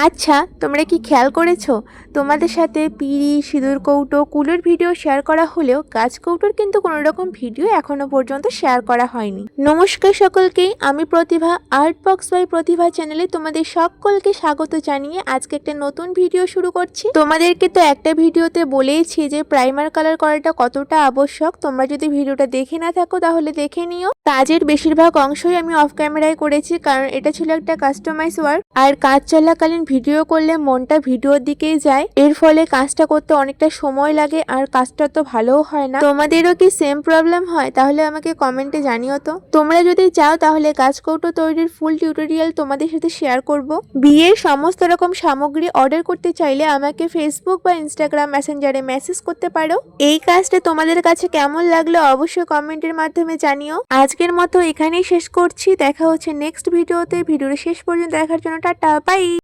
আচ্ছা, তোমরা কি খেয়াল করেছো তোমাদের সাথে পিঁড়ি, সিঁদুর কৌটো, কুলোর ভিডিও শেয়ার করা হলেও গাছ কৌটোর কিন্তু কোনো রকম ভিডিও এখনো পর্যন্ত শেয়ার করা হয়নি। নমস্কার সকলকেই, আমি প্রতিভা আর্ট বক্স বাই প্রতিভা চ্যানেলে তোমাদের সকলকে স্বাগত জানিয়ে আজকে একটা নতুন ভিডিও শুরু করছি। তোমাদেরকে তো একটা ভিডিওতে বলেইছি যে প্রাইমার কালার করাটা কতটা আবশ্যক। তোমরা যদি ভিডিওটা দেখে না থাকো তাহলে দেখে নিও। কাজের বেশিরভাগ অংশই আমি অফ ক্যামেরায় করেছি, কারণ এটা ছিল একটা কাস্টমাইজ ওয়ার্ক। আর কাজ চলাকালীন ভিডিও করলে মনটা ভিডিওর দিকেই যায়, এর ফলে কাজটা করতে অনেকটা সময় লাগে আর কাজটা তো ভালোও হয় না। তোমাদেরও কি সেম প্রবলেম হয়? তাহলে আমাকে কমেন্টে জানিও তো। তোমরা যদি চাও তাহলে গাছ কৌটো তৈরির ফুল টিউটোরিয়াল তোমাদের সাথে শেয়ার করব। বিয়ের সমস্ত রকম সামগ্রী অর্ডার করতে চাইলে আমাকে ফেসবুক বা ইনস্টাগ্রাম মেসেঞ্জারে মেসেজ করতে পারো। এই কাজটা তোমাদের কাছে কেমন লাগলো অবশ্যই কমেন্টের মাধ্যমে জানিও। আজকের মতো এখানেই শেষ করছি, দেখা হচ্ছে নেক্সট ভিডিওতে। ভিডিওর শেষ পর্যন্ত দেখার জন্য টাটা, বাই।